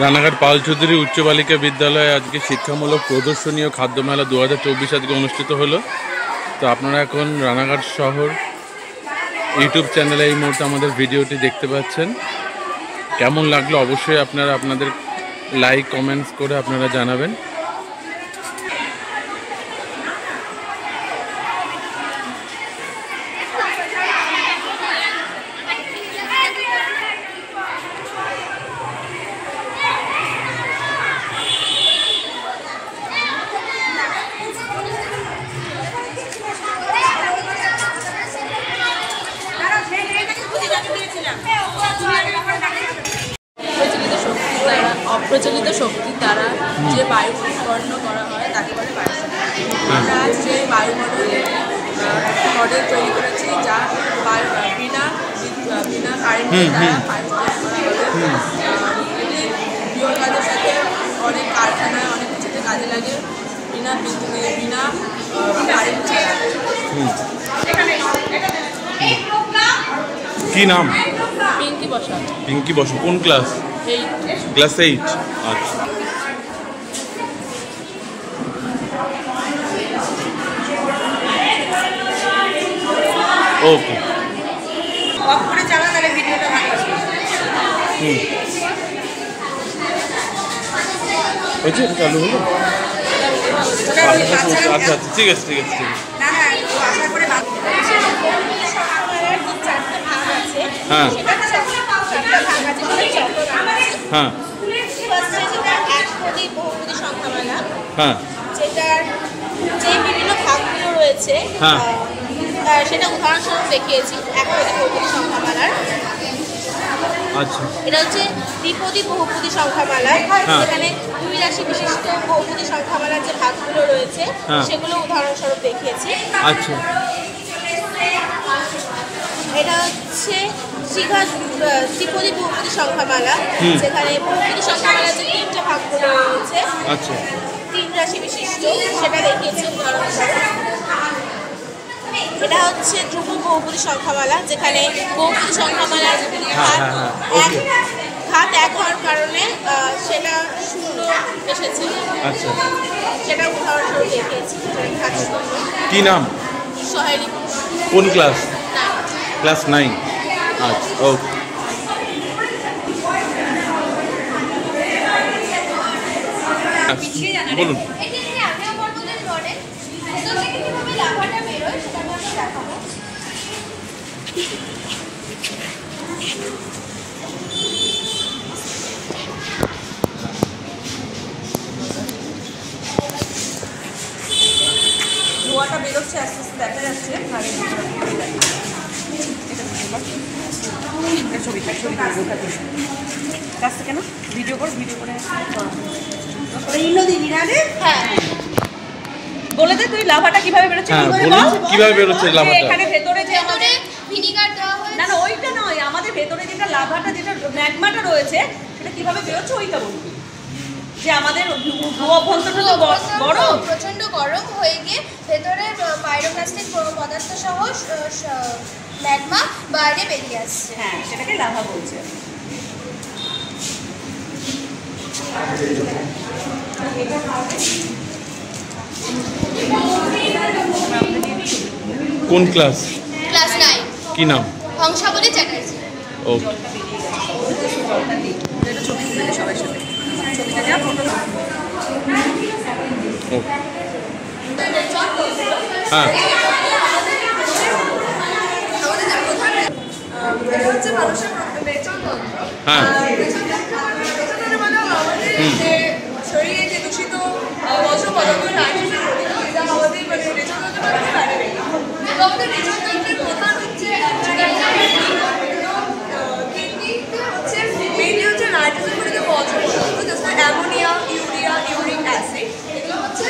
রানাঘাট পাল চৌধুরী উচ্চ বালিকা বিদ্যালয়ে আজকে শিক্ষামূলক প্রদর্শনী ও খাদ্যমেলা 2024 আজকে অনুষ্ঠিত হলো। তো আপনারা এখন রানাঘাট শহর ইউটিউব চ্যানেলে এই মুহূর্তে আমাদের ভিডিওটি দেখতে পাচ্ছেন। কেমন লাগলো অবশ্যই আপনারা আপনাদের লাইক কমেন্টস করে আপনারা জানাবেন। অপ্রচলিত শক্তি দ্বারা যে বায়ু উৎপন্ন করা হয় তাকে বলে বায়ুশক্তি। আমরা যে বায়ুমণ্ডলের মডেল তৈরি করেছি যা বিনা কারেন্টের দ্বারা বায়ু তৈরি করা হবে। এটি বিয়োর কাজের সাথে অনেক কারখানায় অনেক কিছুতে কাজে লাগে বিনা কারেন্ট ছাড়া। কি নাম? পিঙ্কি বসা। পিঙ্কি বসা কোন ক্লাস? ক্লাস 8। আচ্ছা, ওকে। অফ করে চালা তাহলে ভিডিওটা ভালো আসবে। হয়েছে, চালু হলো। আচ্ছা আচ্ছা, ঠিক আছে ঠিক আছে ঠিক আছে। হ্যাঁ হ্যাঁ হ্যাঁ, যেটার যে বিভিন্ন ভাগগুলো রয়েছে সেটা উদাহরণস্বরূপ দেখিয়েছি একপদী বহুপদী সংখ্যামালার। আচ্ছা, এটা হচ্ছে দ্বিপদী বহুপদী সংখ্যামালা, যেখানে 2 রাশি বিশিষ্ট বহুপদী সংখ্যামালার যে ভাগগুলো রয়েছে সেগুলো উদাহরণস্বরূপ দেখিয়েছি। আচ্ছা, এটা হচ্ছে ত্রিপদী বহুপদী সংখ্যামালা, যেখানে বহুপদী সংখ্যামালার যে 3টে ভাগগুলো রয়েছে, আচ্ছা, 3 রাশি বিশিষ্ট, সেটা দেখিয়েছি উদাহরণস্বরূপ। এটা হচ্ছে ধ্রুব বহুপদী সংখ্যামালা, যেখানে বহুপদী সংখ্যামালার ঘাত 1 হওয়ার কারণে সেটা 0 এসেছে। আচ্ছা, সেটা উদাহরণস্বরূপ দেখিয়েছি। কি নাম? সহেলি। কোন ক্লাস? ক্লাস 9। আচ্ছা, ওকে। বলুন। ধোঁয়াটা বেরোচ্ছে আস্তে আস্তে, দেখা যাচ্ছে। কেন ভিডিও করে হ্যাঁ বলে দে তুই লাভাটা কিভাবে বেরোচ্ছে? কিভাবে বেরোচ্ছে লাভাটা? এখানে ভেতরে যে আমাদের ভিনিগার দেওয়া হয়েছে, না ওইটা নয়, আমাদের ভেতরে যেটা লাভাটা, যেটা ম্যাগমাটা রয়েছে, সেটা কিভাবে বেরোচ্ছে ওইটা বলবি। যে আমাদের অভ্যন্তরটা তো গরম, প্রচন্ড গরম হয়ে গিয়ে ভেতরে পাইরোক্লাস্টিক পদার্থ সহ ম্যাগমা বাইরে বেরিয়ে আসছে। হ্যাঁ, সেটাকে লাভা বলছে। কোন ক্লাস? ক্লাস 9। কি নাম? হংসাবলী চ্যাটার্জি। ওকে। ছবি তুলে সবার সাথে ছবিটা যা ফটো। ওকে, হ্যাঁ। এটা হচ্ছে মানুষের বেচনতন্ত্র। হ্যাঁ, শরীরে যে দূষিত বর্জ্য পদার্থ নাইট্রোজেন যা আমাদের বেচনতন্ত্রের মাধ্যমে বাইরে বেরিয়ে আসে। আমাদের বেচনতন্ত্রের প্রধান হচ্ছে কিডনিতে হচ্ছে মেইনলি হচ্ছে নাইট্রোজেন পরিত বর্জ্য পদার্থ, যেমন অ্যামোনিয়া, ইউরিয়া, ইউরিক অ্যাসিড। এগুলো হচ্ছে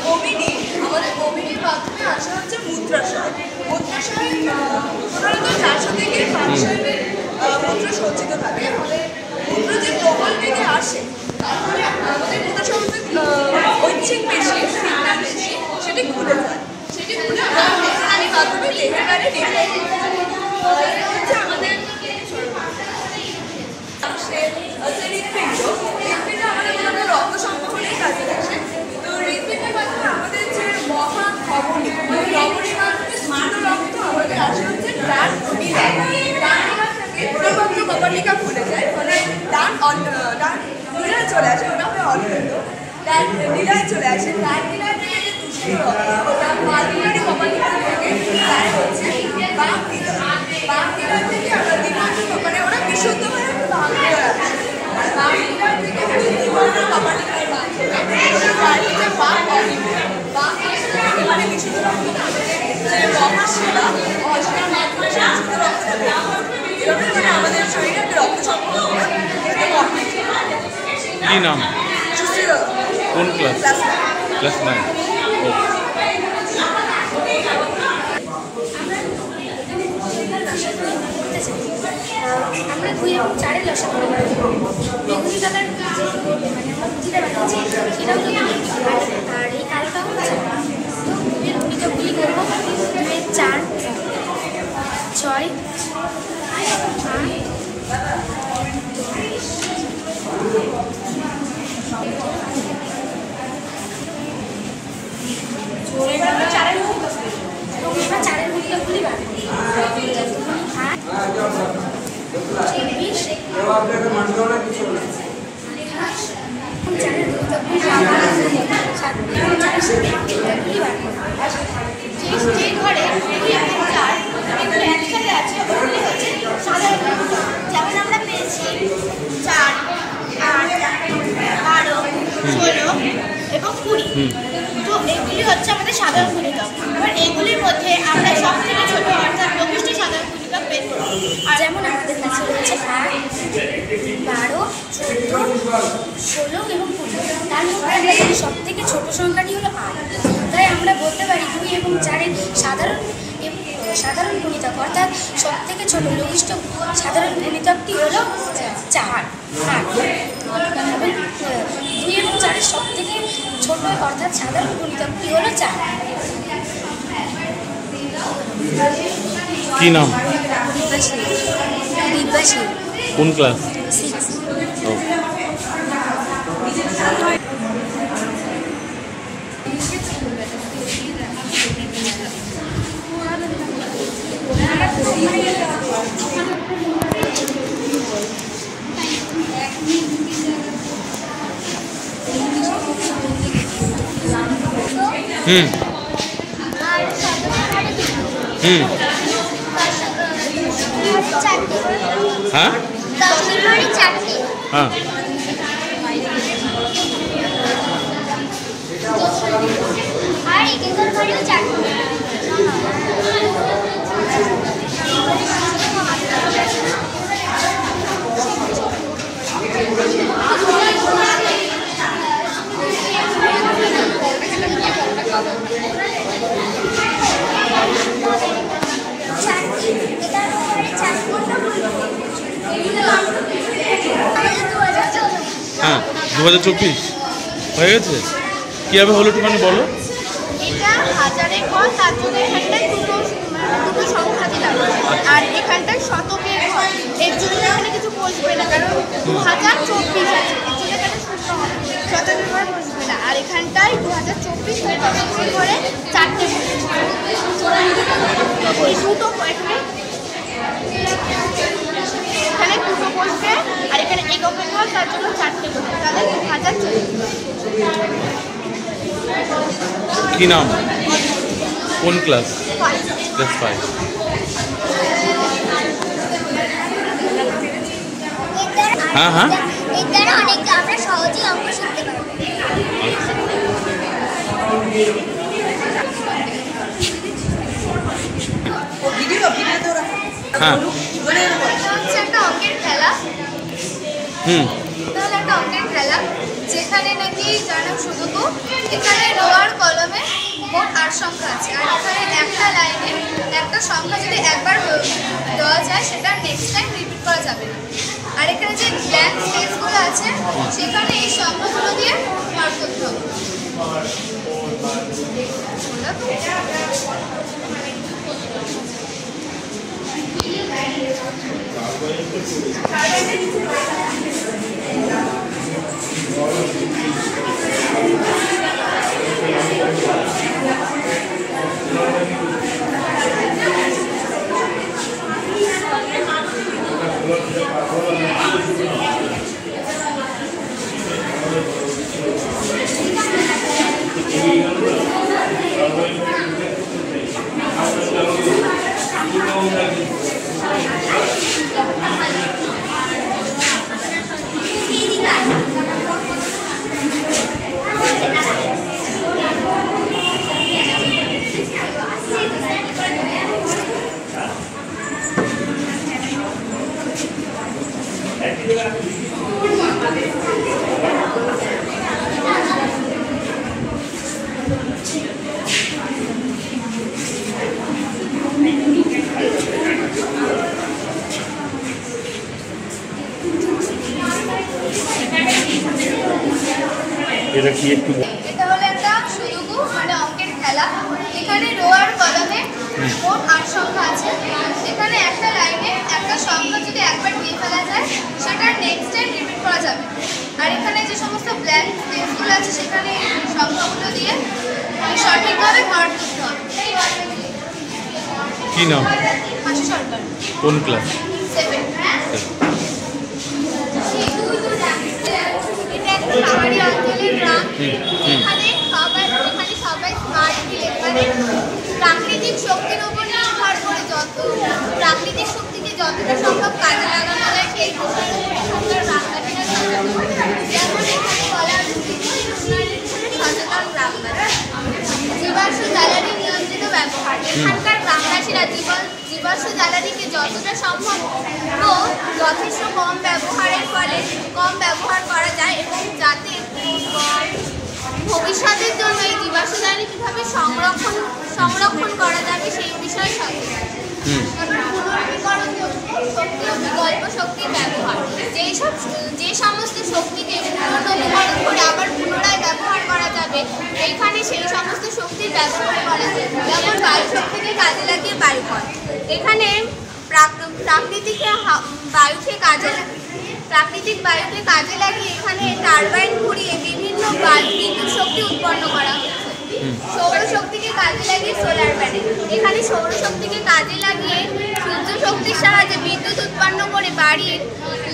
বমিনি, আমাদের বমিনির মাধ্যমে আসা হচ্ছে মূত্রাশয়। মূত্রাশয় সাধারণত 400 থেকে 500 ml মূত্র সজ্জিত থাকে। আমাদের মূত্র যে প্রবল বেগে আসে, তারপরে আমাদের মূত্রাশয় ঐচ্ছিক পেশি, সিগন্যাল পেশি, সেটি খুলে যায়। সেটি খুলে আমি মাধ্যমে দেহের বাইরে বেরিয়ে হচ্ছে আমাদের হৃৎপিণ্ড। রমণী স্মার্ট রক্ত আমাদের আসে হচ্ছে ডান নীলা। ডান নীলা থেকে প্রবন্ধ কপালিকা খুলে যায়, ফলে ডান নীলায় চলে আসে, ওটা হয় অন্যান্য। ডান নীলায় চলে আসে, ডান নীলা থেকে যে দূষিত রক্ত ওটা মালনীলারই কপালিকা থেকে তাই হচ্ছে বাম নীলা। বাম নীলা থেকে আমরা দ্বিবর্ণ মানে ওরা বিশুদ্ধ হয়ে বাম নীলায় আসে। আর বাম নীলা থেকে হচ্ছে দ্বিবর্ণ কপালিকার তাই হচ্ছে বাম অনিলা। বাম অনিলা মানে বিশুদ্ধ রক্ত যে মহাশিলা অশিলার মাধ্যমে সেই বিশুদ্ধ রক্তটা বের হয়। এভাবে করে আমাদের শরীরে রক্ত সম্পর্ক কি নাম? সুস্থির কোন ক্লাস? ক্লাস 9। আমরা 2 এবং 4-এর লসা করে বেগুনি কালার মানে যেটা বানিয়েছি সেটা হলো আর এই কালোটা হচ্ছে তো 2-এর গুণিতকগুলি করবো। 2-এর 4, 6, 4-এর গুণিতকগুলি বার করি। 8, 24, যে ঘরে 2 এবং 4 এগুলো একসাথে আছে ওগুলি হচ্ছে সাধারণ, যেমন আমরা পেয়েছি 4, 8, 12, 16 এবং 20। তো এগুলি হচ্ছে আমাদের সাধারণ গুণিতক। এবার এগুলির মধ্যে আমরা সব থেকে ছোট অর্থাৎ লঘিষ্ঠ সাধারণ গুণিতক বের করব। যেমন আমাদের কাছে রয়েছে 8, 12, 14, 16 এবং 20। তার মধ্যে আমরা জানি সব থেকে ছোট সংখ্যাটি হলো 8। তাই আমরা বলতে পারি 2 এবং 4-এর সাধারণ গুণিতক অর্থাৎ সব থেকে ছোট লঘিষ্ঠ সাধারণ গুণিতকটি হলো 4, 8। এবং 2 এবং 4-এর সব থেকে ছোট অর্থাৎ সাধারণ গুণিতকটি হলো 4। কি নাম? দিব্যাশী। কোন ক্লাস? 6। হ্যাঁ হ্যাঁ আর এখানকার বাড়িও 4টি। হ্যাঁ 2024 হয়ে গেছে। কীভাবে হলো একটুখানি বলো। এটা হাজারের ঘর, তার জন্য এখানটায় দুটো সংখ্যা দিলাম। আর এখানটায় শতকের ঘর, এর জন্য এখানে কিছু বসবে না, কারণ 2024 আছে, এর জন্য এখানে শূন্য হবে, শতকের ঘর বসবে না। আর এখানটায় 2024 মানে দশকের ঘরে 4টে বসবে, এই দুটো এখানে দুটো বসবে। আর এখানে এককের ঘর, তার জন্য 4টে বসবে, তাহলে 2024। কি নাম? কোন ক্লাস? ক্লাস 5। হ্যাঁ হ্যাঁ এর দ্বারা অনেক আমরা সহজেই অঙ্ক শিখতে পারবো। হ্যাঁ হচ্ছে একটা অঙ্কের খেলা। তাহলে একটা অঙ্কের খেলা যেখানে নাকি যার নাম সুদুকু, এখানে লোয়ার কলমে মোট 8 সংখ্যা আছে। আর এখানে একটা লাইনে একটা সংখ্যা যদি একবার দেওয়া যায় সেটা নেক্সট টাইম রিপিট করা যাবে না। আর এখানে যে ব্ল্যাঙ্ক স্পেসগুলো আছে সেখানে এই সংখ্যাগুলো দিয়ে মার্ক করতে হবে। এটা কি একটু এটা হলো একটা সুদুকু মানে অঙ্কের খেলা। এখানে রো আর কলামে মোট ৮ সংখ্যা আছে। এখানে একটা লাইনে একটা সংখ্যা যদি একবার দিয়ে ফেলা যায় সেটা নেক্সট টাইম রিপিট করা যাবে। আর এখানে যে সমস্ত ব্ল্যাঙ্ক স্পেসগুলো আছে সেখানে সংখ্যাগুলো দিয়ে সঠিকভাবে ভর করতে হবে। কি নাম? মাসি সরকার, কোন ক্লাস? 7। এটা একটা পাহাড়ি অঞ্চলের গ্রাম। এখানে সবাই স্মার্ট ফিল। এখানে প্রাকৃতিক শক্তির উপর নির্ভর করে প্রাকৃতিক শক্তিকে যতটা সম্ভব কাজে লাগানো যায় সেই বিষয়ে সরকার বাংলাদেশের যেমন এখানে বলা হচ্ছে সচেতন গ্রামবাসী, জীবাশ্ম জ্বালানি নিয়ন্ত্রিত ব্যবহার। এখানকার গ্রামবাসীরা জীবাশ্ম জ্বালানিকে যতটা সম্ভব ও যথেষ্ট কম ব্যবহার করা যায় এবং যাতে ভবিষ্যতের জন্য এই জীবাশ্ম জ্বালানি কীভাবে সংরক্ষণ করা যাবে সেই বিষয়ে সচেতন। পুনর্নবীকরণযোগ্য শক্তি ও বিকল্প শক্তির ব্যবহার। যে সমস্ত শক্তিকে পুনর্নবীকরণ করে আবার পুনরায় ব্যবহার করা যাবে এইখানে সেই সমস্ত শক্তির ব্যবহার করা যায়। যেমন বায়ু শক্তিকে কাজে লাগিয়ে বায়ুকল। এখানে প্রাকৃতিক বায়ুকে কাজে লাগিয়ে এখানে টারবাইন ঘুরিয়ে বিভিন্ন বিদ্যুৎ শক্তি উৎপন্ন করা হচ্ছে। সৌরশক্তিকে কাজে লাগিয়ে সোলার প্যানেল। এখানে সৌরশক্তিকে কাজে লাগিয়ে সূর্য শক্তির সাহায্যে বিদ্যুৎ উৎপন্ন করে বাড়ির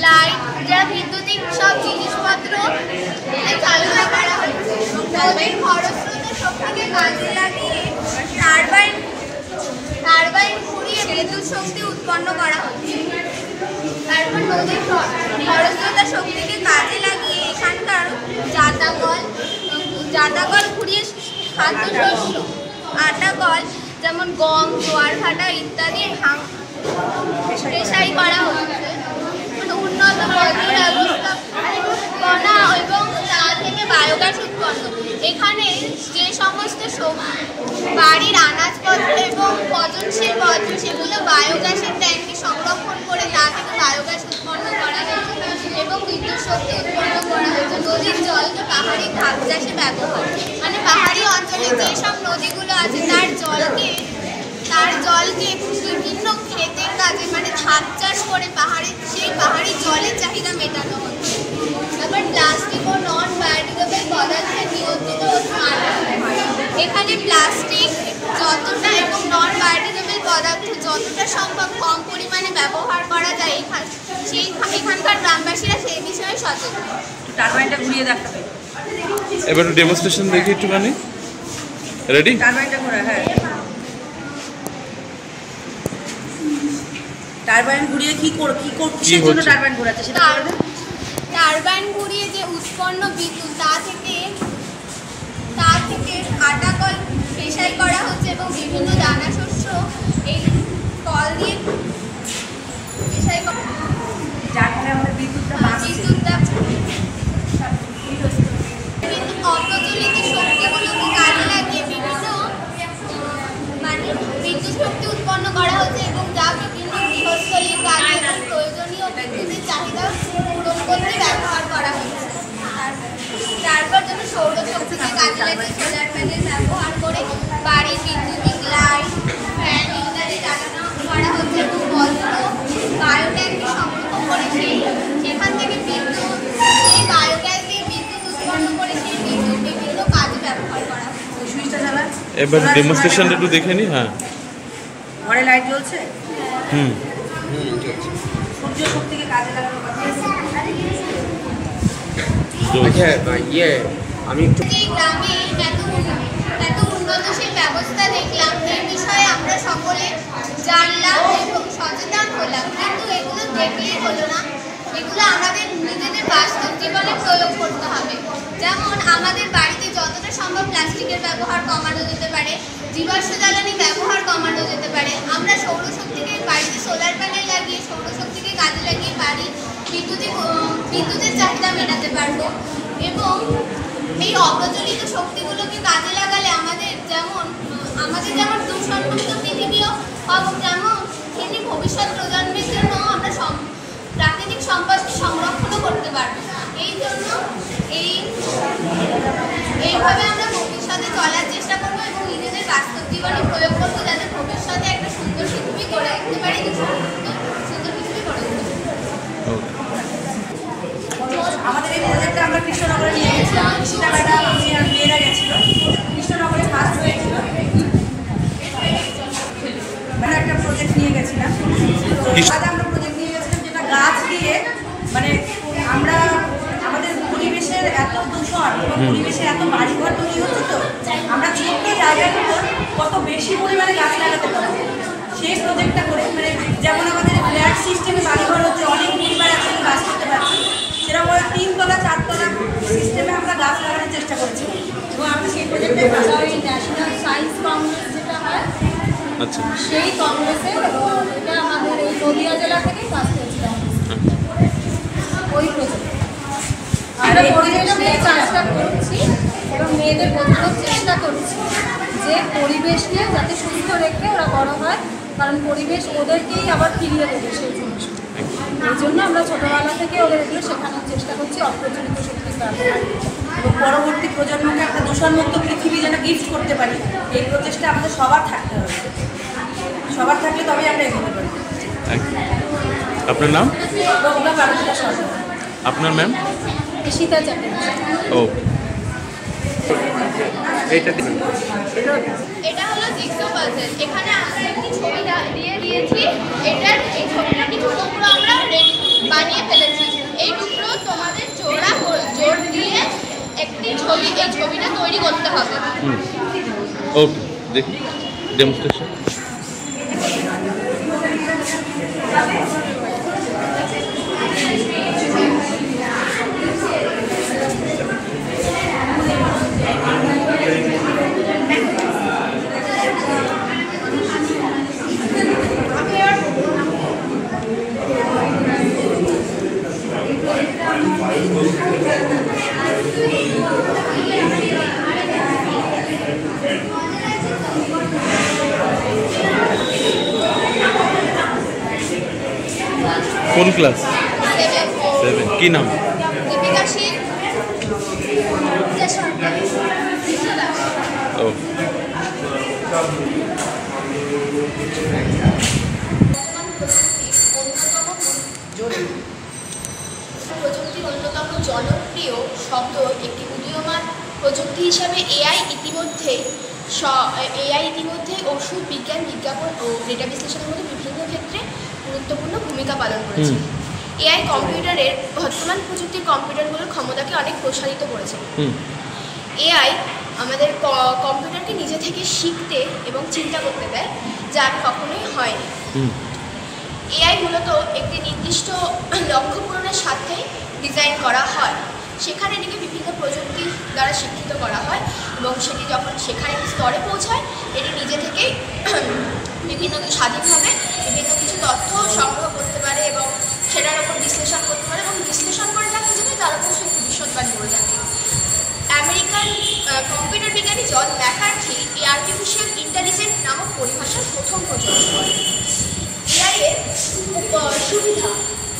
লাইট যা বৈদ্যুতিক সব জিনিসপত্র চালনা করা হচ্ছে। নদীর খরস্রোতের শক্তিকে কাজে লাগিয়ে টারবাইন ঘুরিয়ে বিদ্যুৎ শক্তি উৎপন্ন করা হচ্ছে। তারপর নদীর খরস্রোতের শক্তিকে কাজে লাগিয়ে এখানকার জাতাকল ঘুরিয়ে খাদ্যশস্য আটা কল যেমন গম, জোয়ার ভাটা ইত্যাদি পেশাই করা হচ্ছে। উন্নত বজ্র ব্যবস্থাপনা এবং তা থেকে বায়োগ্যাস উৎপন্ন। এখানে যে সমস্ত বাড়ির আনাজপত্র এবং পচনশীল বর্জ্য সেগুলো বায়োগ্যাসের ট্যাঙ্কে সংরক্ষণ করে তা থেকে বায়োগ্যাস উৎপন্ন করা হয়েছে এবং বিদ্যুৎ শক্তি উৎপন্ন করা হয়েছে। নদীর জলকে পাহাড়ি ধাপ চাষে ব্যবহার, মানে পাহাড়ি অঞ্চলে যেসব নদীগুলো আছে তার জলকে বিভিন্ন ক্ষেতের কাজে মানে ধাপ চাষ করে সেই পাহাড়ি জলের চাহিদা মেটানো হচ্ছে। তারপর প্লাস্টিক ও নন বায়োডিগ্রেডেবল পদার্থের নিয়ন্ত্রিত ও স্মার্ট ব্যবহার। এখানে প্লাস্টিক যতটা এবং নন বায়োডিগ্রেডেবল পদার্থ যতটা সম্ভব কম পরিমাণে ব্যবহার করা যায় এখানকার গ্রামবাসীরা সেই বিষয়ে সচেতন। টারবাইনটা ঘুরিয়ে দেখাবে। এবার ডেমনস্ট্রেশন দেখি একটুখানি। রেডি? টারবাইনটা ঘোরা, হ্যাঁ। টারবাইন ঘুরিয়ে কিসের জন্য টারবাইন ঘোরাচ্ছে সেটা বলবে? টারবাইন ঘুরিয়ে যে উৎপন্ন বিদ্যুৎ তা থেকে আটা কল পেশাই করা হচ্ছে এবং বিভিন্ন দানা শস্য এই কল দিয়ে পেশাই করা, যার ফলে আমাদের বিদ্যুৎটা কিন্তু অপ্রচলিত শক্তিগুলোকে কাজে লাগিয়ে বিভিন্ন মানে বিদ্যুৎ শক্তি উৎপন্ন করা হচ্ছে এবং যা বিভিন্ন গৃহস্থলীর কাজে এবং প্রয়োজনীয় বিদ্যুতের চাহিদা পূরণ করতে ব্যবহার করা হচ্ছে। তারপর জন্য সৌরশক্তিকে কাজে লাগিয়ে সোলার প্যানেল ব্যবহার করে বাড়ির বিদ্যুতিক লাইট, ফ্যান ইত্যাদি চালানো করা হচ্ছে এবং বজ্র বায়োগ্যাসকে সংরক্ষণ করে সেখান থেকে এই বায়োগ্যাস দিয়ে বিদ্যুৎ উৎপন্ন করে সেই বিদ্যুৎ বিভিন্ন কাজে ব্যবহার করা হচ্ছে। সুইচটা চালা। এবার ডেমনস্ট্রেশনটা একটু দেখে নি। হ্যাঁ, ঘরে লাইট জ্বলছে। হুম, সূর্য শক্তিকে কাজে লাগানোর কথা। আমি একটু এই গ্রামে এত উন্নতশীল ব্যবস্থা দেখলাম এই বিষয়ে আমরা জীবাশ্ম জ্বালানি ব্যবহার কমানো যেতে পারে। আমরা সৌরশক্তিকে বাড়িতে সোলার প্যানেল লাগিয়ে সৌরশক্তিকে কাজে লাগিয়ে বাড়ির বিদ্যুতের চাহিদা মেটাতে পারবো। এবং এই অপ্রচলিত শক্তিগুলোকে কাজে লাগালে আমাদের যেমন দূষণমুক্ত পৃথিবীও পাবো, যেমন তেমনি ভবিষ্যৎ প্রজন্মের জন্য আমরা প্রাকৃতিক সম্পদকে সংরক্ষণও করতে পারবো। এই জন্য এইভাবে আমরা ভবিষ্যতে চলার চেষ্টা করবো এবং নিজেদের বাস্তব জীবনে প্রয়োগ করবো, যাতে ভবিষ্যতে একটা সুন্দর পৃথিবী গড়ে উঠতে পারি, সুন্দর পৃথিবী গড়ে উঠতে পারি। আমাদের এই প্রজেক্টটা আমরা কৃষ্ণনগরে নিয়ে গেছিলাম। কৃষ্ণা ম্যাডাম, আমি আর মেয়েরা গেছিল, কৃষ্ণনগরে ফার্স্ট হয়েছিল। মানে একটা প্রজেক্ট নিয়ে গেছিলাম। আমরা প্রজেক্ট নিয়ে গেছিলাম যেটা গাছ দিয়ে, মানে আমরা আমাদের পরিবেশের এত দূষণ এবং পরিবেশে এত বাড়িঘর তৈরি হচ্ছে, তো আমরা ছোট্ট জায়গার উপর কত বেশি পরিমাণে গাছ লাগাতে পারবো সেই প্রজেক্টটা করে, মানে যেমন আমাদের ফ্ল্যাট সিস্টেমে বাড়িঘর হচ্ছে, অনেক পরিবার একসাথে বাস করতে পারছি, সেরকম 3 তলা 4 তলা সিস্টেমে আমরা গাছ লাগানোর চেষ্টা করছি। এবং আমরা সেই প্রজেক্টের পাশাপাশি ন্যাশনাল সায়েন্স কংগ্রেস যেটা হয়, আচ্ছা, সেই কংগ্রেসে এটা আমাদের এই নদিয়া জেলা থেকেই পাস করেছিলাম ওই প্রজেক্ট। আমরা পরিবেশকে কাজটা করছি এবং মেয়েদের বোঝানোর চেষ্টা করছি যে পরিবেশকে যাতে সুস্থ রেখে ওরা বড় হয়, কারণ পরিবেশ ওদেরকেই আবার ফিরিয়ে দেবে সেই জিনিস। এই জন্য আমরা ছোটোবেলা থেকে ওদের এগুলো শেখানোর চেষ্টা করছি, অপ্রচলিত শক্তির ব্যবহার এবং পরবর্তী প্রজন্মকে একটা দূষণমুক্ত পৃথিবী যেন গিফট করতে পারি, এই প্রচেষ্টা আমাদের সবার থাকতে হবে। সবার থাকলে তবেই আমরা এগোতে পারি। আপনার নাম? সরকার। আপনার ম্যাম? সীতা চ্যাটার্জি। ও, এটা হলো জিগসো পাজল। এখানে আমরা একটি ছবি দিয়ে দিয়েছি। এই ছবিটা কিছু টুকরো আমরা বানিয়ে ফেলেছি। এই টুকরো তোমাদের জোর দিয়ে একটি ছবিটা তৈরি করতে হবে। ওকে, দেখি ডেমনস্ট্রেশন। কোন ক্লাস? 7। কি নাম? দীপিকা সিং। ও, প্রযুক্তির অন্যতম জনপ্রিয় শব্দ একটি উদীয়মান প্রযুক্তি হিসাবে এআই ইতিমধ্যে ওষুধ বিজ্ঞান, বিজ্ঞাপন ও ডেটা বিশ্লেষণের মতো বিভিন্ন ক্ষেত্রে গুরুত্বপূর্ণ ভূমিকা পালন করেছে। এআই কম্পিউটারের বর্তমান প্রযুক্তির কম্পিউটারগুলোর ক্ষমতাকে অনেক প্রসারিত করেছে। এআই আমাদের কম্পিউটারকে নিজে থেকে শিখতে এবং চিন্তা করতে দেয়, যা কখনোই হয়নি। এআই মূলত একটি নির্দিষ্ট লক্ষ্য পূরণের সাথে ডিজাইন করা হয়। সেখানে এটিকে বিভিন্ন প্রযুক্তি দ্বারা শিক্ষিত করা হয় এবং সেটি যখন সেখানে স্তরে পৌঁছায়, এটি নিজে থেকেই স্বাধীনভাবে বিভিন্ন কিছু তথ্য সংগ্রহ করতে পারে এবং সেটার উপর বিশ্লেষণ করতে পারে এবং বিশ্লেষণ করে যা খুঁজে দেয় তার উপর সে ভবিষ্যৎবাণী করে থাকে। আমেরিকান কম্পিউটার বিজ্ঞানী জন ম্যাকার্থি এই আর্টিফিশিয়াল ইন্টেলিজেন্স নামক পরিভাষার প্রথম প্রচলন করেন। এআই এর সুবিধা: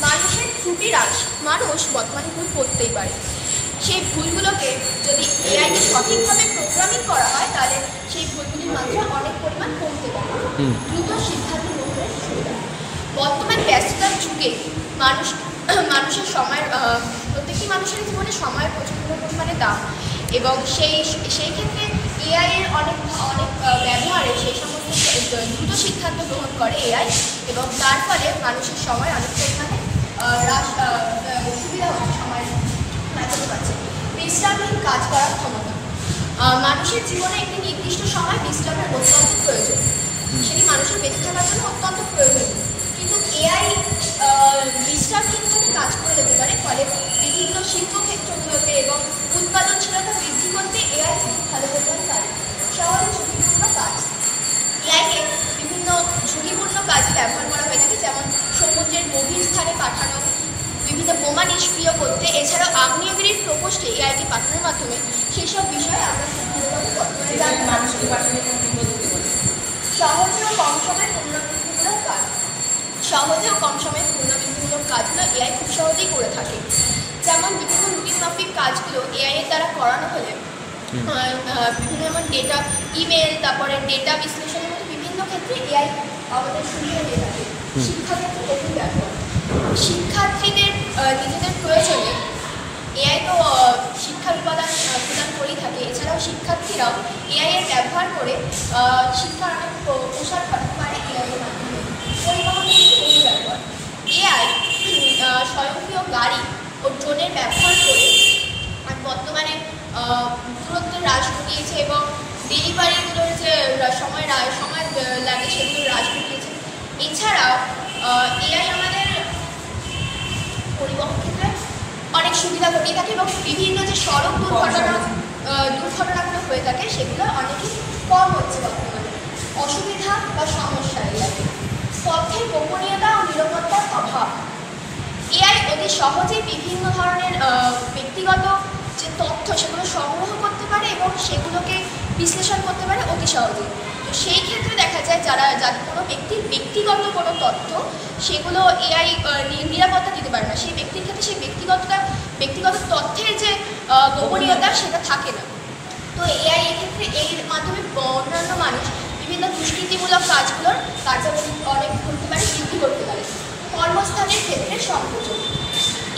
মানুষের ত্রুটি হ্রাস। মানুষ বর্তমানে ভুল করতেই পারে। সেই ভুলগুলোকে যদি এআইকে সঠিকভাবে প্রোগ্রামিং করা হয়, তাহলে সেই ভুলগুলির মাত্রা অনেক পরিমাণ কমতে পারে। দ্রুত সিদ্ধান্ত গ্রহণের সুবিধা: বর্তমান ব্যস্ততার যুগে মানুষের সময়ের প্রত্যেকটি মানুষের জীবনে সময়ের প্রচুর পরিমাণে দাম এবং সেই ক্ষেত্রে এআই এর অনেক ব্যবহারে সেই সমস্ত দ্রুত সিদ্ধান্ত গ্রহণ করে এআই এবং তার ফলে মানুষের সময় অনেক পরিমাণে সুবিধা হচ্ছে, সময় বাঁচাতে পারছে। বিশ্রামহীন কাজ করার ক্ষমতা: মানুষের জীবনে একটি নির্দিষ্ট সময় বিশ্রামের অত্যন্ত প্রয়োজন, সেটি মানুষের বেঁচে থাকার জন্য অত্যন্ত প্রয়োজনীয়। কিন্তু এআই বিশ্রামহীনভাবে কাজ করে যেতে পারে, ফলে বিভিন্ন শিল্পক্ষেত্রগুলোতে এবং উৎপাদনশীলতা বৃদ্ধি করতে এআই খুব ভালো পরিমাণ কাজ। শহরে ঝুঁকিপূর্ণ কাজ: এআই এর দ্বারা করানো হলে বিভিন্ন যেমন ডেটা ইমেল, তারপরে ডেটা বিশ্লেষণের মতো বিভিন্ন ক্ষেত্রে এআই আমাদের সুবিধা দিয়ে থাকে। শিক্ষাক্ষেত্রে বহু ব্যবহার, শিক্ষার্থীদের নিজেদের প্রয়োজনে এআই তো শিক্ষার উপাদান প্রদান করেই থাকে। এছাড়াও শিক্ষার্থীরাও এআই এর ব্যবহার করে শিক্ষার অনেক প্রসার ঘটাতে পারে এআই এর মাধ্যমে। পরিবহনের বহু ব্যবহার, এআই স্বয়ংক্রিয় গাড়ি ও ড্রোনের ব্যবহার করে বর্তমানে দূরত্বের হ্রাস ঘটিয়েছে এবং ডেলিভারিগুলোর যে সময় লাগে সেগুলো হ্রাস ঘটিয়েছে। এছাড়াও এআই আমাদের পরিবহন ক্ষেত্রে অনেক সুবিধা ঘটিয়ে থাকে এবং বিভিন্ন যে সড়ক দুর্ঘটনাগুলো হয়ে থাকে সেগুলো অনেকই কম হচ্ছে বর্তমানে। অসুবিধা বা সমস্যা এআই, তথ্যের গোপনীয়তা ও নিরাপত্তার অভাব। এআই অতি সহজেই বিভিন্ন ধরনের ব্যক্তিগত যে তথ্য সেগুলো সংগ্রহ করতে পারে এবং সেগুলোকে বিশ্লেষণ করতে পারে অতি সহজেই। তো সেই ক্ষেত্রে দেখা যায় যাদের কোনো ব্যক্তির ব্যক্তিগত কোনো তথ্য সেগুলো এআই নিরাপত্তা দিতে পারে না, সেই ব্যক্তির ক্ষেত্রে সেই ব্যক্তিগত তথ্যের যে গোপনীয়তা সেটা থাকে না। তো এআই এক্ষেত্রে এর মাধ্যমে অন্যান্য মানুষ বিভিন্ন দুষ্কৃতিমূলক কাজগুলোর কার্যাবলী অনেক করতে পারে, বৃদ্ধি করতে পারে। কর্মস্থানের ক্ষেত্রে সংযোজন,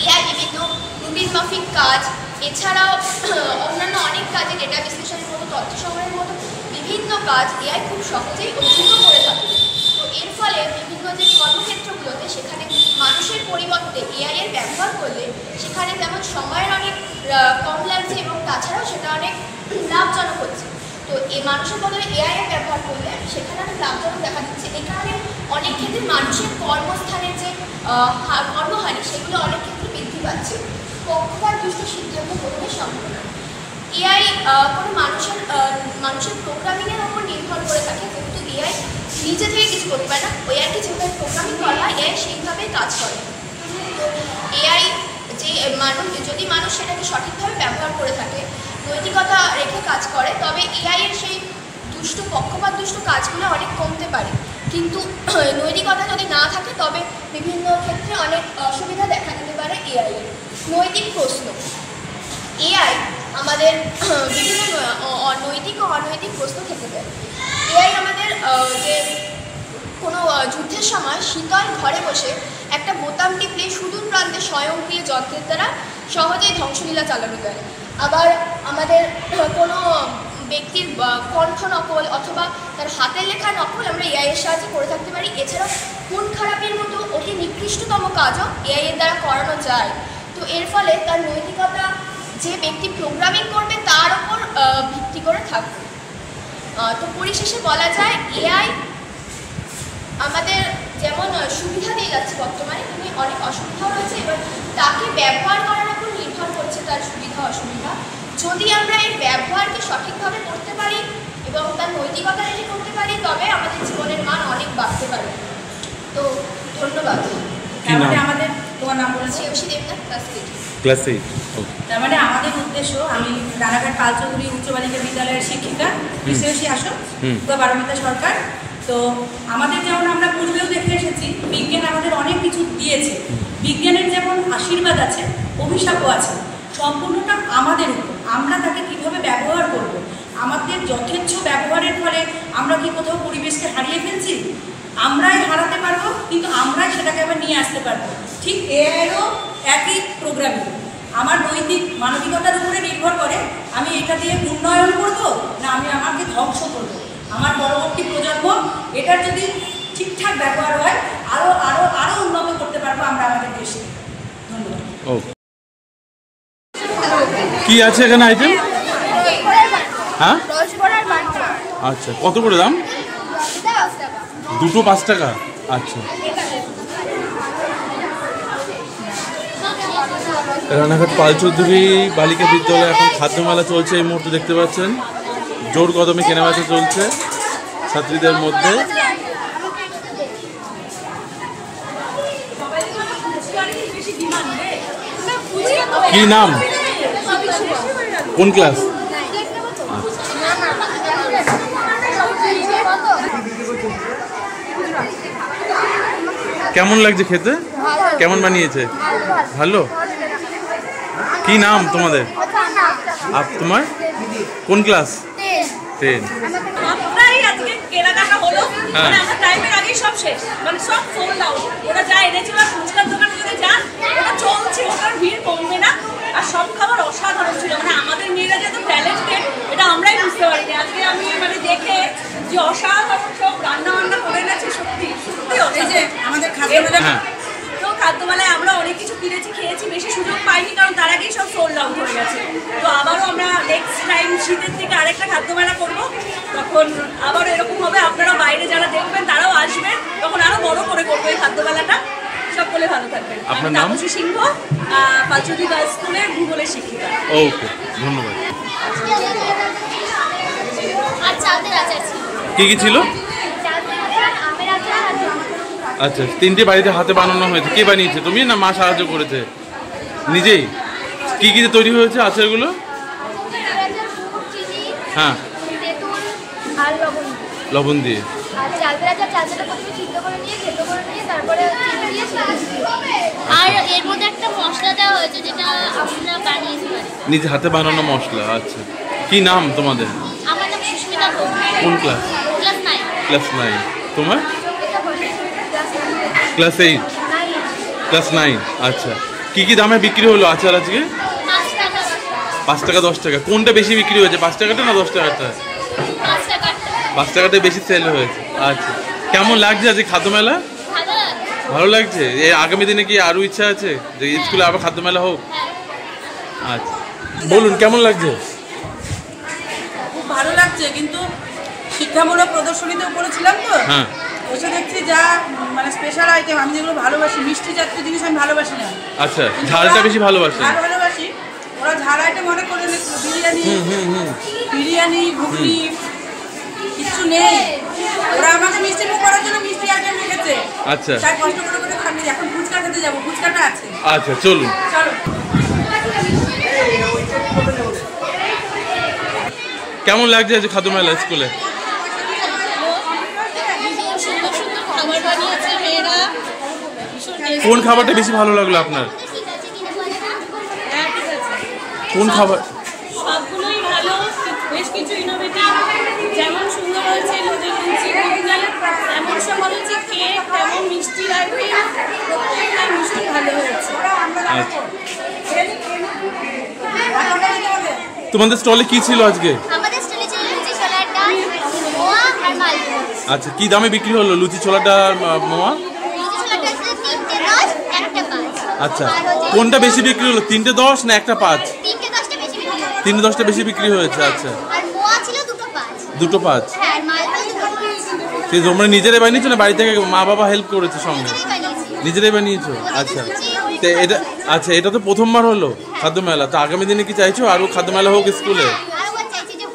এআই বিভিন্ন রুটিন মাফিক কাজ এছাড়াও অন্যান্য অনেক কাজে ডেটা বিশ্লেষণের মতো তথ্য সংগ্রহের মতো বিভিন্ন কাজ এআই খুব সহজেই অর্জিত করে থাকে। তো এর ফলে বিভিন্ন যে কর্মক্ষেত্রগুলোতে সেখানে মানুষের পরিবর্তে এআই এর ব্যবহার করলে সেখানে যেমন সময়ের অনেক কম লাগছে এবং তাছাড়াও সেটা অনেক লাভজনক হচ্ছে। তো এই মানুষের বদলে এআই এর ব্যবহার করলে সেখানে অনেক লাভজনক দেখা দিচ্ছে। এই কারণে অনেক ক্ষেত্রে মানুষের কর্মস্থানের যে কর্মহানি সেগুলো অনেক ক্ষেত্রে বৃদ্ধি পাচ্ছে। পক্ষপাত দুষ্ট সিদ্ধান্ত গ্রহণের সম্ভাবনা, এআই কোনো মানুষের প্রোগ্রামিংয়ের ওপর নির্ভর করে থাকে, যেহেতু এআই নিজে থেকে কিছু করতে পারে না, এআইকে যেভাবে প্রোগ্রামিং করা হয় এআই সেইভাবেই কাজ করে। এআই যে যদি মানুষ সেটাকে সঠিকভাবে ব্যবহার করে থাকে, নৈতিকতা রেখে কাজ করে, তবে এআই এর সেই পক্ষপাত দুষ্ট কাজগুলো অনেক কমতে পারে। কিন্তু নৈতিকতা যদি না থাকে তবে বিভিন্ন ক্ষেত্রে অনেক অসুবিধা দেখা দিতে পারে এআই এর। নৈতিক প্রশ্ন, এআই আমাদের বিভিন্ন নৈতিক ও অনৈতিক প্রশ্ন থেকে দেয়। এআই আমাদের যে কোনো যুদ্ধের সময় শীতল ঘরে বসে একটা বোতাম টিপলে সুদূর প্রান্তে স্বয়ংক্রিয় যন্ত্রের দ্বারা সহজেই ধ্বংসলীলা চালানো যায়। আবার আমাদের কোনো ব্যক্তির কণ্ঠ নকল অথবা তার হাতের লেখা নকল আমরা এআই এর সাহায্যে করে থাকতে পারি। এছাড়াও খুন খারাপের মতো অতি নিকৃষ্টতম কাজও এআই এর দ্বারা করানো যায়। তো এর ফলে তার নৈতিকতা যে ব্যক্তি প্রোগ্রামিং করবে তার উপর ভিত্তি করে থাকবে। তো পরিশেষে বলা যায় এআই আমাদের যেমন সুবিধা দিয়ে যাচ্ছে বর্তমানে, তেমনি অনেক অসুবিধাও রয়েছে এবং তাকে ব্যবহার করার উপর নির্ভর করছে তার সুবিধা অসুবিধা। যদি আমরা এর ব্যবহারকে সঠিকভাবে করতে পারি এবং তার নৈতিকতা রেখে করতে পারি তবে আমাদের জীবনের মান অনেক বাড়তে পারে। তো ধন্যবাদ। আমাদের তোমার নাম বলেছি শ্রেয়সী দেবনাথ, ক্লাস 8। তার মানে আমাদের উদ্দেশ্য, আমি রানাঘাট পালচৌধুরী উচ্চ বালিকা বিদ্যালয়ের শিক্ষিকা শ্রেয়সী আসন, বারোমিতা সরকার। তো আমাদের যেমন আমরা পূর্বেও দেখে এসেছি বিজ্ঞান আমাদের অনেক কিছু দিয়েছে, বিজ্ঞানের যেমন আশীর্বাদ আছে অভিশাপও আছে, সম্পূর্ণটা আমাদের উপর। আমরা তাকে কিভাবে ব্যবহার করব, আমাদের যথেচ্ছ ব্যবহারের ফলে আমরা কি কোথাও পরিবেশকে হারিয়ে ফেলছি? আমরাই হারাতে পারবো, কিন্তু আমরাই সেটাকে আবার নিয়ে আসতে পারবো। ঠিক এআইয়েরও একই প্রোগ্রামিং আমার নৈতিক মানবিকতার উপরে নির্ভর করে, আমি এটা দিয়ে উন্নয়ন করব না আমি আমাকে ধ্বংস করব। আমার পরবর্তী প্রজন্ম এটার যদি ঠিকঠাক ব্যবহার হয় আরও আরও আরও উন্নত করতে পারবো আমরা আমাদের দেশে। ধন্যবাদ। কি আছে এখানে আইটেম? হ্যাঁ, আচ্ছা, কত করে দাম? দুটো 5 টাকা। আচ্ছা, রানাঘাট পালচৌধুরী বালিকা বিদ্যালয়ে এখন খাদ্যমেলা চলছে। এই মুহূর্তে দেখতে পাচ্ছেন জোর কদমে কেনাবেচা চলছে ছাত্রীদের মধ্যে। কি নাম, কোন ক্লাস? কেমন লাগছে খেতে? কেমন বানিয়েছে? ভালো। কি নাম তোমাদের? আর তোমার কোন ক্লাস? 10। সবটাই আজকে কেনাকাটা হলো, মানে আমরা টাইমের আগেই সব শেষ, মানে সব সোল্ড আউট। ওরা যা এনেছিল ফুচকার দোকানে যদি যান ওটা চলছে, ওটার ভিড় কমবে না। আর সব খাবার অসাধারণ ছিল, মানে আমাদের মেয়েরা যে এত ট্যালেন্টেড এটা আমরাই বুঝতে পারিনি। আজকে আমি মানে দেখে যে অসাধারণ সব রান্না বান্না করে এনেছে, সত্যি সত্যি অসাধারণ। আমাদের খাদ্যমেলা, তো খাদ্যমেলায় আমরা অনেক কিছু কিনেছি, খেয়েছি, বেশি সুযোগ পাইনি কারণ তার আগেই সব সোল্ড আউট হয়ে গেছে। তো আবারও আমরা নেক্সট টাইম শীতের থেকে আরেকটা খাদ্যমেলা করবো, তখন আবার এরকম হবে। আপনারা বাইরে যারা দেখবেন তারাও আসবেন, তখন আরো বড় করে করবো এই খাদ্যমেলাটা। সকলে ভালো থাকবেন। আপনার নাম? তাপসী সিংহ, পাঁচুদি গার্লস স্কুলের ভূগোলের শিক্ষিকা। ওকে, ধন্যবাদ। আর চালদের আচার ছিল। কি কি ছিল? চালদের আচার, আমের আচার আর দই। আচ্ছা, 3টে বাড়িতে হাতে বানানো হয়েছে। কে বানিয়েছে, তুমি না মা সাহায্য করেছে? নিজেই? কি কি তৈরি হয়েছে আচারগুলো? আমের আচার, গুড়, চিনি, হ্যাঁ, তেঁতুল আর লবণ। লবণ দিয়ে। আর চালদের আচার, চালটা প্রথমে সিদ্ধ করে নিয়ে খেতে করে নিয়ে তারপরে চিনি দিয়ে আর এর মধ্যে একটা মশলা দেওয়া হয়েছে যেটা আমরা বানিয়েছি বাড়িতে। নিজে হাতে বানানো মশলা। আচ্ছা, কি নাম তোমাদের? আমার নাম সুস্মিতা ঘোষ। কোন ক্লাস? ক্লাস 9। ক্লাস 9। তোমার? ক্লাস 8। ক্লাস 9। আচ্ছা, কি কি দামে বিক্রি হলো আচার আজকে? 5 টাকা। 5 টাকা 10 টাকা। কোনটা বেশি বিক্রি হয়েছে, 5 টাকাটা না 10 টাকাটা? 5 টাকা। 5 টাকাটাই বেশি সেল হয়েছে। আচ্ছা, কেমন লাগছে আজকে খাদ্যমেলা? ভালো লাগে। ভালো লাগছে। এই আগামী দিনে কি আরো ইচ্ছা আছে যে স্কুলে আবার খাদ্যমেলা হোক? আচ্ছা, বলুন কেমন লাগছে? খুব ভালো লাগছে, কিন্তু শিক্ষামূলক প্রদর্শনীতেও করেছিলাম তো, হ্যাঁ, এসে দেখছি যা মানে স্পেশাল আইটেম, আমি যেগুলো ভালোবাসি, মিষ্টি জাতীয় জিনিস আমি ভালোবাসি না। আচ্ছা, ঝালটা বেশি ভালোবাসে। ঝাল ভালোবাসি, ওরা ঝাল আইটেম অনেক করে এনেছিল, বিরিয়ানি, বিরিয়ানি, ঘুগনি, কিচ্ছু নেই। ওরা আমাকে মিষ্টি মুখ করার জন্য মিষ্টি আইটেম রেখেছে। আচ্ছা, তাই কষ্ট করে করে খাচ্ছি। এখন ফুচকা খেতে যাবো, ফুচকাটা আছে। আচ্ছা চলুন। চলো। কেমন লাগছে আজকে খাদ্যমেলা স্কুলে? সুন্দর সুন্দর খাবার বানিয়েছে মেয়েরা। কোন খাবারটা বেশি ভালো লাগলো আপনার? কোন খাবার? সবগুলোই ভালো, বেশ কিছু ইনোভেটিভ, যেমন সুন্দর হয়েছে লুচি, এমন সব হয়েছে কেক, তেমন মিষ্টির আইটেম, প্রত্যেকটাই ভীষণ ভালো হয়েছে। আচ্ছা, তোমাদের স্টলে কি ছিল আজকে? আমাদের স্টলে ছিল লুচি, ছোলার ডাল, মোয়া আর মালপোয়া। আচ্ছা, কি দামে বিক্রি হলো লুচি ছোলাটা আর মোয়া? লুচি ছোলাটা ছিল 3টে 10, একটা 5। আচ্ছা, কোনটা বেশি বিক্রি হলো, 3টে 10 না একটা 5? 3টে 10টা বেশি বিক্রি হয়েছে। 3টে 10টা বেশি বিক্রি হয়েছে। আচ্ছা, আর মোয়া ছিল 2টো 5। 2টো 5। হ্যাঁ, আর মালপোয়া 2টো 5। সে তোমরা নিজেরাই বানিয়েছো না বাড়ি থেকে মা বাবা হেল্প করেছে সঙ্গে? নিজেরাই বানিয়েছি। নিজেরাই বানিয়েছো। আচ্ছা, তো এটা, আচ্ছা এটা তো প্রথমবার হলো খাদ্যমেলা, তো আগামী দিনে কি চাইছো আরো খাদ্যমেলা হোক স্কুলে? আরেকবার চাইছি যে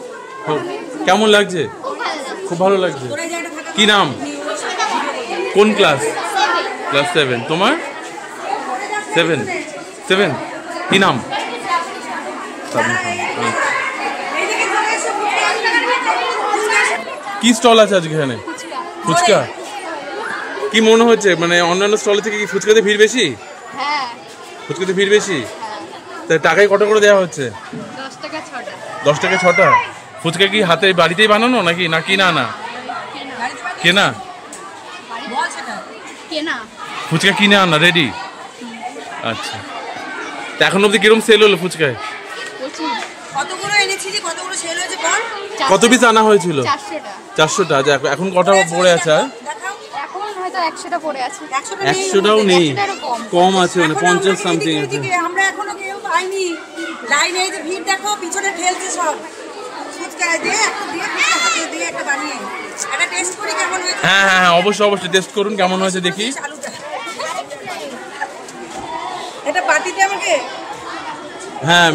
হোক। কেমন লাগছে? খুব ভালো লাগছে। খুব ভালো লাগছে। কি নাম? কোন ক্লাস? ক্লাস 7। তোমার? 7। কি নাম? সাবিনা খান। আচ্ছা। কি স্টল আছে আজকে এখানে? ফুচকা। কি মনে হচ্ছে, মানে অন্যান্য স্টল থেকে কি ফুচকাতে ভিড় বেশি? হ্যাঁ। ফুচকাতে ভিড় বেশি? তাই টাকায় কত করে দেওয়া হচ্ছে? 10 টাকা 6টা। 10 টাকা 6টা। ফুচকা কি হাতে বাড়িতেই বানানো নাকি না কিনা? না কেনা? কেনা। ফুচকা কিনে আনা রেডি? আচ্ছা, তা এখন অবধি কিরকম সেল হলো ফুচকায়? কতগুলো এনেছি যে কতগুলো সেল হয়েছে বল? কত পিস আনা হয়েছিল? 400টা। 400টা। আচ্ছা, এখন কটা পড়ে আছে আর? দেখাও। এখন হয়তো 100টা পড়ে আছে। 100টাও নেই, 100টারও কম। কম আছে, মানে এখন 50 আমরা সামথিং এদিকে আছে। ওদিকে, আমরা এখনো কেউ পাইনি। লাইনে এই যে ভিড় দেখো, পিছনে ঠেলছে সব। ফুচকা দিয়ে একটা দিয়ে ফুচকা হাতে দিয়ে একটা বানিয়ে একটা টেস্ট করি কেমন হয়েছে। হ্যাঁ হ্যাঁ হ্যাঁ, অবশ্যই অবশ্যই টেস্ট করুন কেমন হয়েছে দেখি। আলুটা এটা পাটিতে আমাকে হ্যাঁ,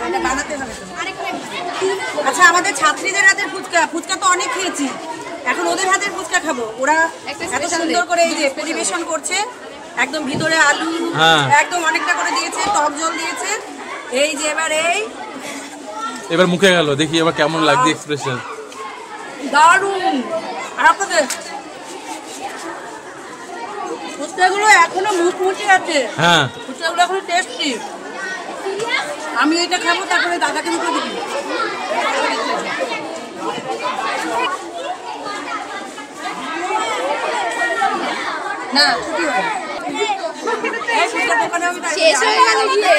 এটা বানাতে হবে তো। আচ্ছা, আমাদের ছাত্রীদের হাতের ফুচকা, ফুচকা তো অনেক খেয়েছি, এখন ওদের হাতের ফুচকা খাবো। ওরা এত সুন্দর করে এই যে পরিবেশন করছে, একদম ভিতরে আলু একদম অনেকটা করে দিয়েছে, টক জল দিয়েছে। এই যে এবার মুখে গেল, দেখি এবার কেমন লাগছে এক্সপ্রেশন। দারুণ। আর আপনাদের ফুচকাগুলো এখনো মুচমুচে আছে। হ্যাঁ, ফুচকাগুলো এখনো টেস্টি। আমি এটা খাবো, তারপরে দাদাকে দুটো দিবি। না ছুটি হয় শেষ হয়ে গেল গিয়ে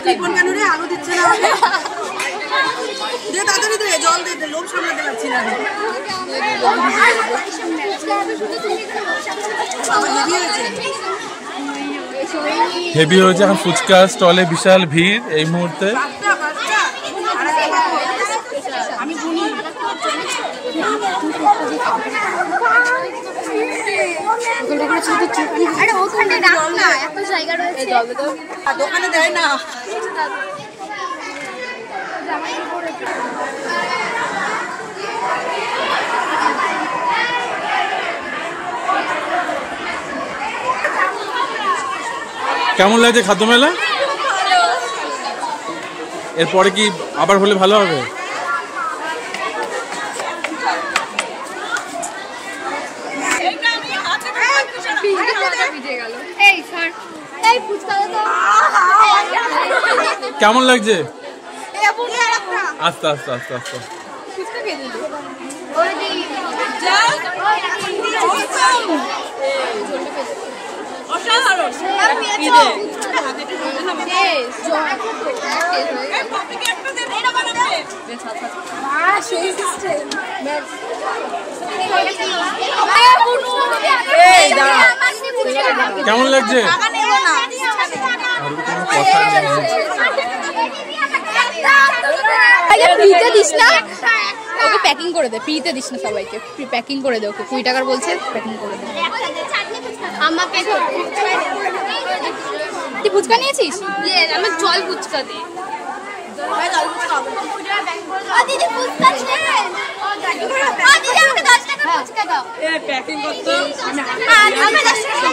টিপন কেন রে? আলু দিচ্ছে না আমাকে। দে তাড়াতাড়ি দে, জল দে, লোভ সামলাতে পারছি না। হেভি হয়েছে এখন ফুচকা স্টলে, বিশাল ভিড় এই মুহূর্তে। আমি গুনি আরে ওখানে রাখ না, এত জায়গা রয়েছে। দোকানে দেয় না। কেমন লাগছে খাদ্য মেলা? এরপরে কি আবার হলে ভালো হবে? কেমন লাগছে? আস্তে আস্তে আস্তে আস্তে কেমন লাগছে? ফ্রিতে দিস না, ওকে প্যাকিং করে দে। ফ্রিতে দিস না সবাইকে, প্যাকিং করে দে ওকে। 20 টাকার বলছে, প্যাকিং করে দে। আমাকে তুই ফুচকা নিয়েছিস? আমার জল ফুচকা দে। দিদি ফুচকা ছেড়ে, দিদি আমাকে 10 টাকা ফুচকা দাও। প্যাকিং করতে আমি 10 টাকা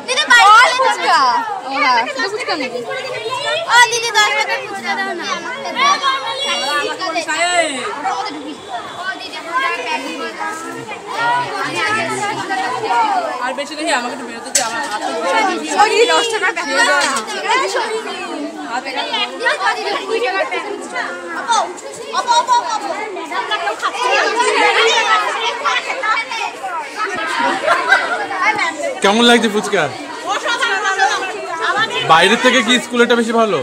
দিদি বাইরে ফুচকা। ও হ্যাঁ, শুধু ফুচকা নেই। দিদি 10 টাকা ফুচকা দাও না। আর বেশি দেখি আমাকে একটু বেরোতে দে। আমার হাতে 10 টাকা প্যাকেট দাও না। কেমন লাগছে ফুচকা? বাইরের থেকে কি স্কুলেটা বেশি ভালো?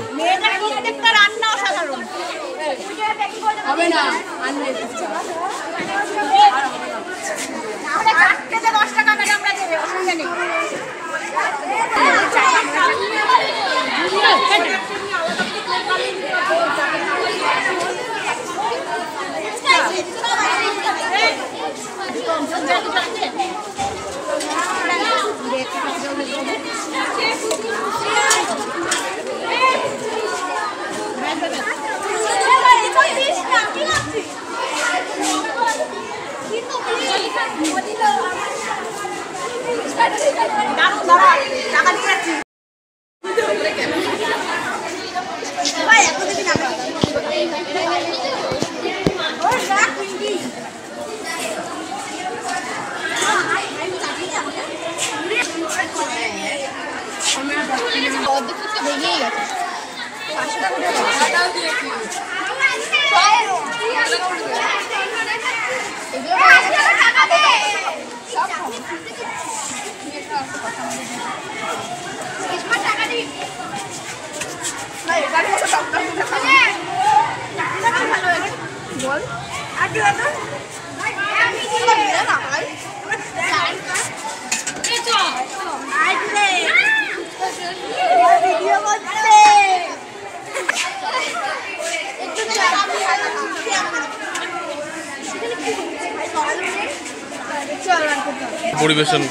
হবে না। ভেঙেই গেছে। 500 টাকা বল আর কি হতো? ভিডিও করতে পরিবেশন